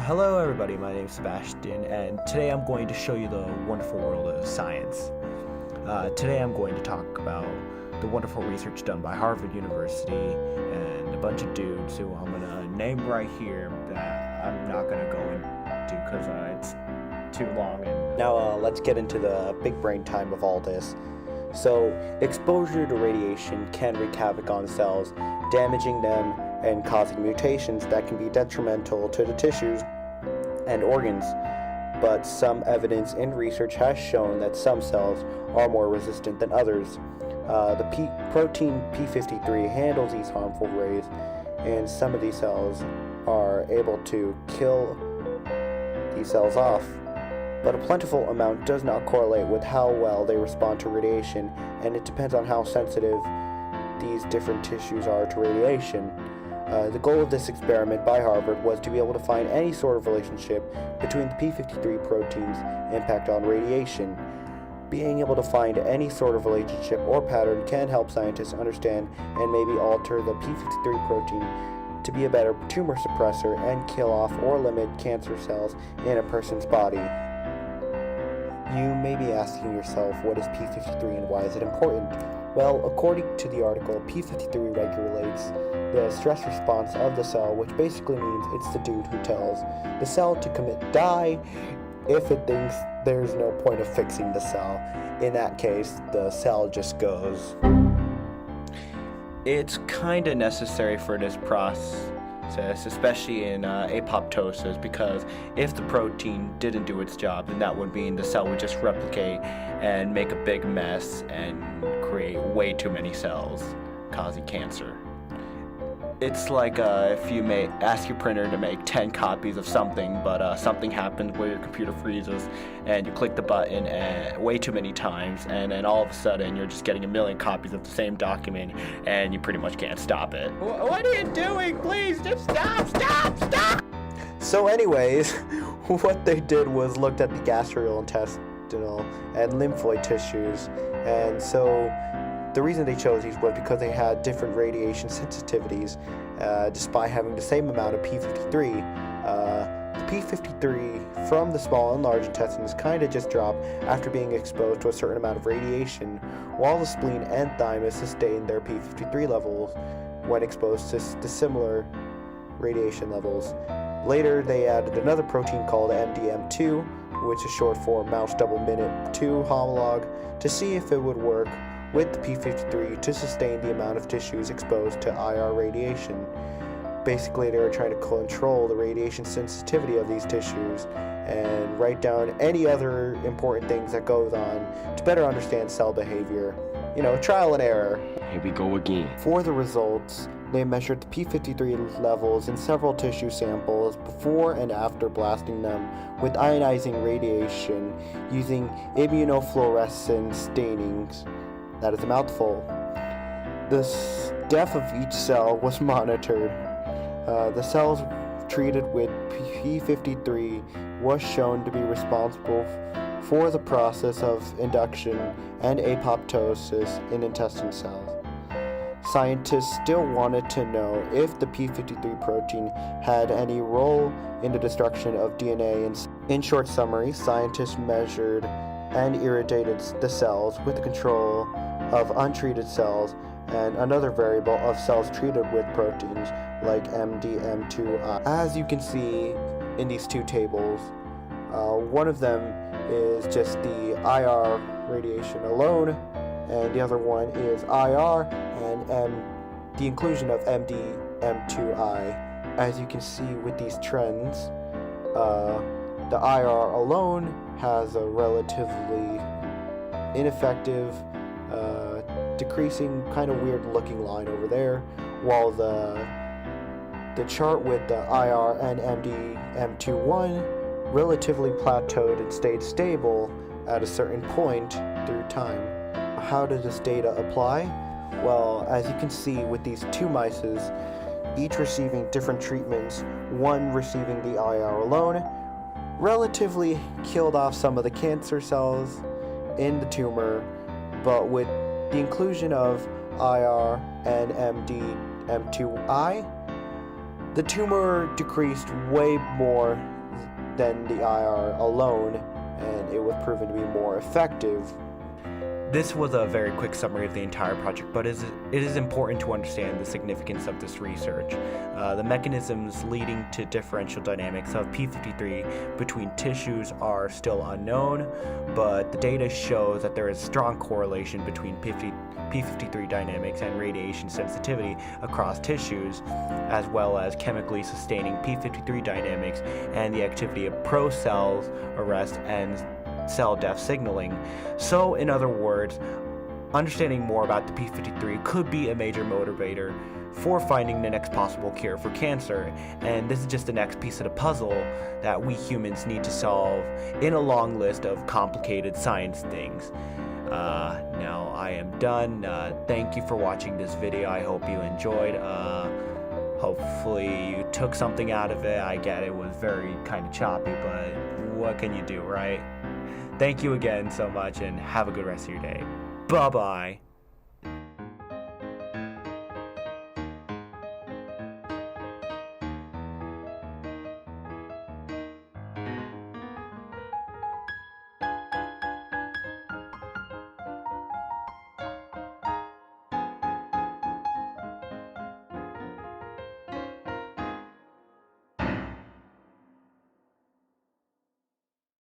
Hello everybody, my name is Sebastian, and today I'm going to show you the wonderful world of science. Today I'm going to talk about the wonderful research done by Harvard University and a bunch of dudes who I'm going to name right here that I'm not going to go into because it's too long. And now let's get into the big brain time of all this. So, exposure to radiation can wreak havoc on cells, damaging them and causing mutations that can be detrimental to the tissues and organs. But some evidence in research has shown that some cells are more resistant than others. The protein P53 handles these harmful rays, and some of these cells are able to kill these cells off. But a plentiful amount does not correlate with how well they respond to radiation, and it depends on how sensitive these different tissues are to radiation. The goal of this experiment by Harvard was to be able to find any sort of relationship between the P53 protein's impact on radiation. Being able to find any sort of relationship or pattern can help scientists understand and maybe alter the P53 protein to be a better tumor suppressor and kill off or limit cancer cells in a person's body. You may be asking yourself, what is P53 and why is it important? Well, according to the article, P53 regulates the stress response of the cell, which basically means it's the dude who tells the cell to commit die if it thinks there's no point of fixing the cell. In that case, the cell just goes. It's kind of necessary for this process, especially in apoptosis, because if the protein didn't do its job, then that would mean the cell would just replicate and make a big mess and create way too many cells, causing cancer. It's like if you ask your printer to make 10 copies of something, but something happens where your computer freezes and you click the button way too many times, and then all of a sudden you're just getting a million copies of the same document and you pretty much can't stop it. What are you doing? Please just stop! So anyways, what they did was looked at the gastrointestinal and lymphoid tissues, and so the reason they chose these was because they had different radiation sensitivities, despite having the same amount of P53. The P53 from the small and large intestines kind of just drop after being exposed to a certain amount of radiation, while the spleen and thymus sustain their P53 levels when exposed to similar radiation levels. Later, they added another protein called MDM2, which is short for mouse double minute 2 homolog, to see if it would work with the P53 to sustain the amount of tissues exposed to IR radiation. Basically, they were trying to control the radiation sensitivity of these tissues and write down any other important things that goes on to better understand cell behavior. Trial and error. Here we go again. For the results, they measured the P53 levels in several tissue samples before and after blasting them with ionizing radiation using immunofluorescence stainings. That is a mouthful. The death of each cell was monitored. The cells treated with P53 was shown to be responsible for the process of induction and apoptosis in intestine cells. Scientists still wanted to know if the P53 protein had any role in the destruction of DNA. In short summary, scientists measured and irradiated the cells with the control of untreated cells and another variable of cells treated with proteins like MDM2I. As you can see in these two tables, one of them is just the IR radiation alone, and the other one is IR and the inclusion of MDM2I. As you can see with these trends, the IR alone has a relatively ineffective, decreasing, kind of weird looking line over there, while the chart with the IR and MDM2I relatively plateaued and stayed stable at a certain point through time. How does this data apply? Well, as you can see with these two mices, each receiving different treatments, one receiving the IR alone, relatively killed off some of the cancer cells in the tumor, but with the inclusion of IR and MDM2I, The tumor decreased way more than the IR alone, and it was proven to be more effective. This was a very quick summary of the entire project, but it is important to understand the significance of this research. The mechanisms leading to differential dynamics of P53 between tissues are still unknown, but the data shows that there is strong correlation between P53 dynamics and radiation sensitivity across tissues, as well as chemically sustaining P53 dynamics and the activity of pro-cells arrest and cell death signaling. So, in other words, understanding more about the P53 could be a major motivator for finding the next possible cure for cancer, and this is just the next piece of the puzzle that we humans need to solve in a long list of complicated science things. Now I am done. Thank you for watching this video. I hope you enjoyed. Hopefully you took something out of it. I get it was very kind of choppy, but what can you do, right? Thank you again so much, and have a good rest of your day. Bye-bye.